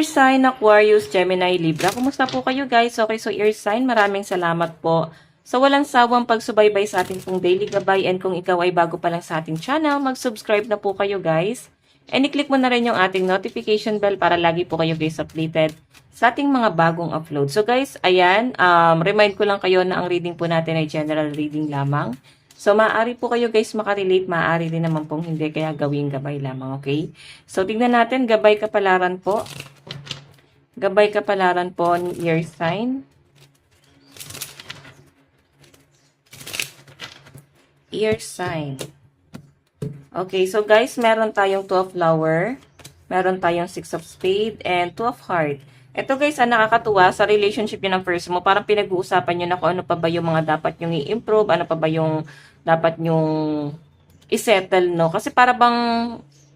Ear sign, Aquarius, Gemini, Libra. Kumusta po kayo guys? Okay, so ear sign, maraming salamat po sa walang sawang pagsubaybay sa ating pong daily gabay. And kung ikaw ay bago pa lang sa ating channel, mag-subscribe na po kayo guys. And i-click mo na rin yung ating notification bell para lagi po kayo guys updated sa ating mga bagong upload. So guys, ayan, remind ko lang kayo na ang reading po natin ay general reading lamang. So, maaari po kayo guys makarelate, maaari din naman pong hindi, kaya gawing gabay lamang, okay? So, tignan natin, gabay kapalaran po. Gabay kapalaran po ni ear sign. Ear sign. Okay, so guys, meron tayong 2 of flower, meron tayong 6 of spade, and 2 of heart. Ito guys, nakakatuwa sa relationship nyo ng first mo. Parang pinag-uusapan nyo na kung ano pa ba yung mga dapat nyong i-improve, ano pa ba yung dapat nyong i-settle, no? Kasi para bang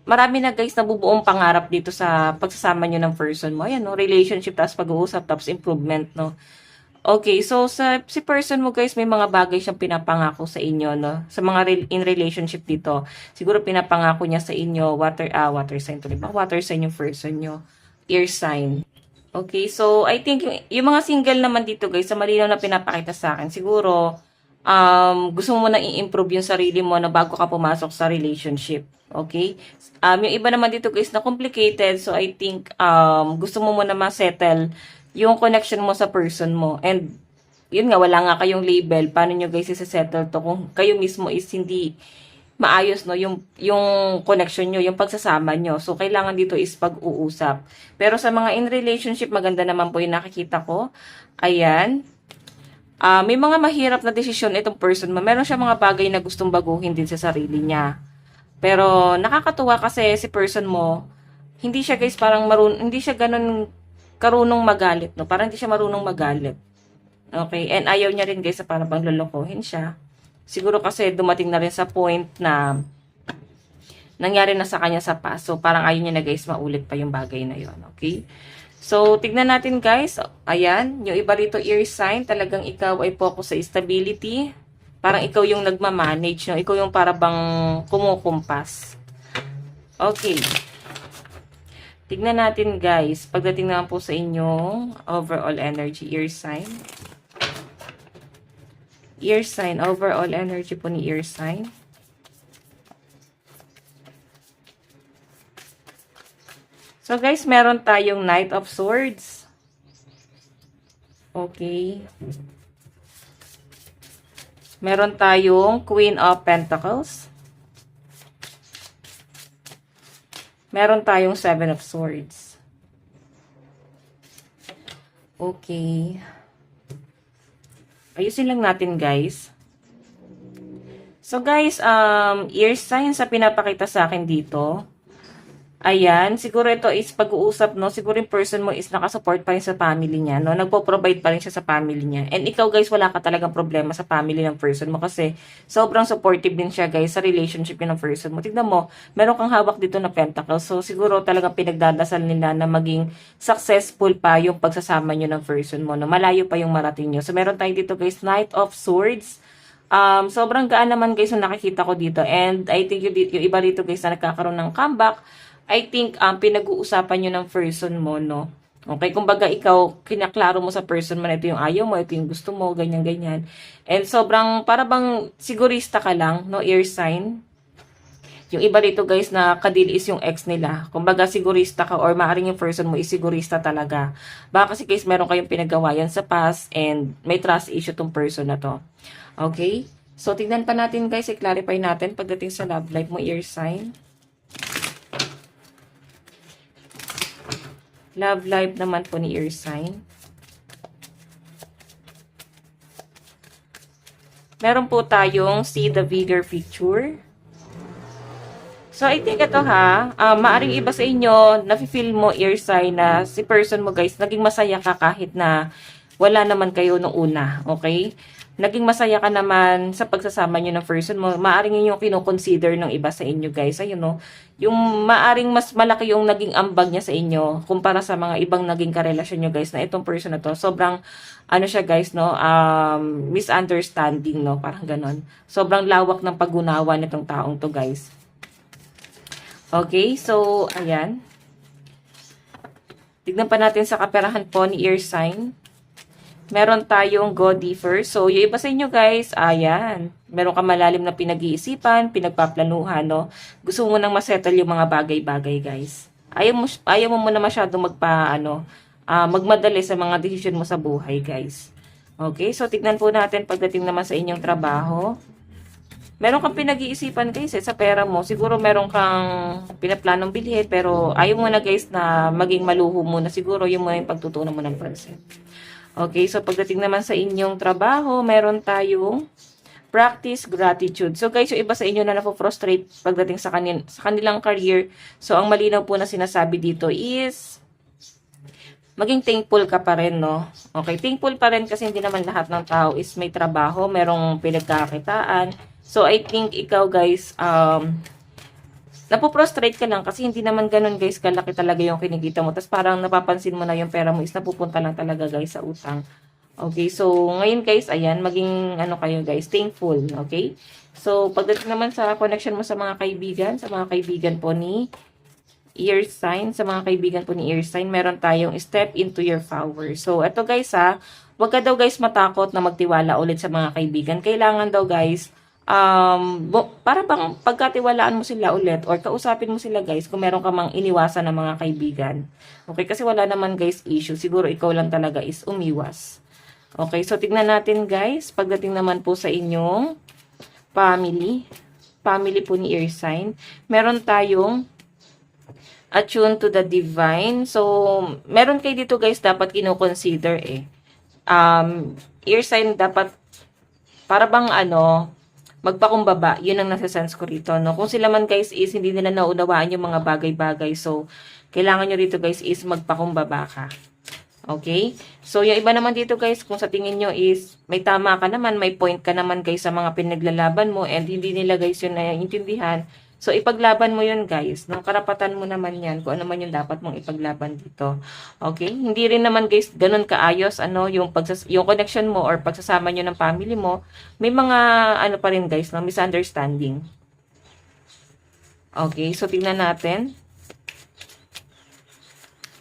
marami na guys nabubuong pangarap dito sa pagsasama nyo ng person mo. Ayan, no? Relationship, tapos pag-uusap, tapos improvement, no? Okay, so si person mo guys, may mga bagay siyang pinapangako sa inyo, no? Sa mga in relationship dito. Siguro pinapangako niya sa inyo, water sign to, diba? Water sign yung person nyo. Ear sign. Okay, so I think yung mga single naman dito guys, sa malinaw na pinapakita sa akin, siguro gusto mo na i-improve yung sarili mo na bago ka pumasok sa relationship. Okay? Yung iba naman dito guys na complicated, so I think gusto mo muna ma-settle yung connection mo sa person mo. And yun nga, wala nga kayong label. Paano nyo guys i-settle to kung kayo mismo is hindi maayos, no, yung connection nyo, yung pagsasama nyo. So, kailangan dito is pag-uusap. Pero sa mga in relationship, maganda naman po yung nakikita ko. Ayan. May mga mahirap na desisyon itong person mo. Meron siya mga bagay na gustong baguhin din sa sarili niya. Pero, nakakatuwa kasi si person mo, hindi siya guys parang hindi siya ganun karunong magalit, no? Parang hindi siya marunong magalit. Okay? And ayaw niya rin guys sa parang bang lolokohin siya. Siguro kasi dumating na rin sa point na nangyari na sa kanya sa past. So, parang ayaw niya na guys maulit pa yung bagay na yon. Okay? So, tignan natin guys. Ayan, yung iba rito ear sign. Talagang ikaw ay focus sa stability. Parang ikaw yung nagmamanage. No? Ikaw yung parang bang kumukumpas. Okay. Tignan natin guys. Pagdating naman po sa inyong overall energy ear sign. Ear sign, overall energy po ni ear sign. So guys, meron tayong Knight of Swords. Okay. Meron tayong Queen of Pentacles. Meron tayong 7 of Swords. Okay. Ayusin lang natin guys. So guys, ear sign sa pinapakita sa akin dito. Ayan, siguro ito is pag-uusap, no? Siguro yung person mo is nakasupport pa rin sa family niya, no? Nagpo-provide pa rin siya sa family niya. And ikaw guys, wala ka talagang problema sa family ng person mo kasi sobrang supportive din siya guys sa relationship ng person mo. Tignan mo, meron kang hawak dito na pentacle. So siguro talagang pinagdadasal nila na maging successful pa yung pagsasama nyo ng person mo, no? Malayo pa yung marating nyo. So meron tayo dito guys, Knight of Swords. Sobrang gaan naman guys yung nakikita ko dito. And I think yung iba dito guys na nagkakaroon ng comeback, I think pinag-uusapan nyo ng person mo, no? Okay, kumbaga ikaw, kinaklaro mo sa person mo na ito yung ayaw mo, ito yung gusto mo, ganyan-ganyan. And sobrang, para bang sigurista ka lang, no? Ear sign. Yung iba dito guys na kadili is yung ex nila. Kumbaga sigurista ka or maaaring yung person mo is sigurista talaga. Baka kasi guys meron kayong pinagawayan sa past and may trust issue tong person na to. Okay? So, tignan pa natin guys, i-clarify natin pagdating sa love life mo, ear sign. Love life naman po ni ear sign. Meron po tayong see the bigger picture. So, I think ito maaring iba sa inyo, nafe-feel mo ear sign na si person mo guys, naging masaya ka kahit na wala naman kayo nung una. Okay? Naging masaya ka naman sa pagsasama nyo ng person mo. Maaring yun yung kinoconsider ng iba sa inyo guys. Ayun no. Yung maaring mas malaki yung naging ambag niya sa inyo kumpara sa mga ibang naging karelasyon nyo guys na itong person na to. Sobrang ano siya guys no, misunderstanding no, parang ganon. Sobrang lawak ng pag-unawa nitong taong to guys. Okay, so ayan. Tignan pa natin sa kaperahan po ni Air Sign. Meron tayong go differ. So, yung iba sa inyo guys, ayan. Meron ka malalim na pinag-iisipan, pinagpaplanuhan, no? Gusto mo nang masettle yung mga bagay-bagay, guys. Ayaw mo muna masyadong magmadali sa mga desisyon mo sa buhay, guys. Okay, so tignan po natin pagdating naman sa inyong trabaho. Meron kang pinag-iisipan guys sa pera mo. Siguro meron kang pinaplanong bilhin pero ayaw mo na guys na maging maluho muna. Siguro yung mga pagtutunan mo ng pansin. Okay, so pagdating naman sa inyong trabaho, meron tayong practice gratitude. So guys, yung iba sa inyo na napo-frustrate pagdating sa kanilang career. So ang malinaw po na sinasabi dito is maging thankful ka pa rin, no? Okay, thankful pa rin kasi hindi naman lahat ng tao is may trabaho, merong pinagkakitaan. So I think ikaw guys, napoprostrate ka lang kasi hindi naman ganun guys kalaki talaga yung kinikita mo. Tapos parang napapansin mo na yung pera mo is napupunta lang talaga guys sa utang. Okay, so ngayon guys, ayan, maging kayo guys, thankful, okay? So pagdating naman sa connection mo sa mga kaibigan po ni Air Sign, meron tayong step into your power. So eto guys wag ka daw guys matakot na magtiwala ulit sa mga kaibigan. Kailangan daw guys para bang pagkatiwalaan mo sila ulit or kausapin mo sila guys kung meron ka mang iniwasan ng mga kaibigan. Okay, kasi wala naman guys issue. Siguro ikaw lang talaga is umiwas. Okay, so tignan natin guys, pagdating naman po sa inyong family po ni Air Sign, meron tayong attune to the divine. So, meron kayo dito guys dapat kino-consider Air Sign dapat para bang magpakumbaba, yun ang nasa-sense ko rito, no? Kung sila man guys is hindi nila naunawaan yung mga bagay-bagay, so kailangan nyo rito guys is magpakumbaba ka. Okay? So yung iba naman dito guys, kung sa tingin nyo is may tama ka naman, may point ka naman guys sa mga pinaglalaban mo and hindi nila guys yun naiintindihan, so ipaglaban mo yun guys, no? Karapatan mo naman yan kung ano man yung dapat mong ipaglaban dito. Okay? Hindi rin naman guys ganun kaayos yung connection mo or pagsasama nyo ng family mo, may mga pa rin guys, no? Misunderstanding. Okay, so tingnan natin.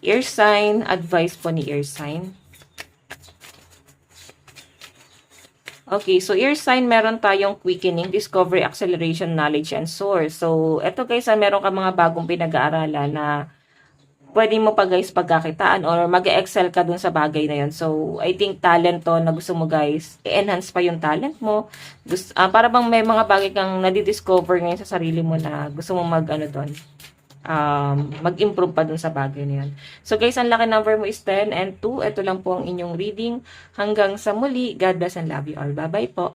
Air Sign, advice po ni Air Sign. Okay, so Air Sign, meron tayong quickening, discovery, acceleration, knowledge, and source. So, eto guys, meron ka mga bagong pinag-aaralan na pwede mo pa guys pagkakitaan or mag-excel ka dun sa bagay na yun. So, I think talent to na gusto mo guys, i-enhance pa yung talent mo. Para bang may mga bagay kang nadidiscover ngayon sa sarili mo na gusto mo mag-improve pa dun sa bagay na yun. So guys, ang lucky number mo is 10 and 2. Ito lang po ang inyong reading. Hanggang sa muli, God bless and love you all. Bye-bye po.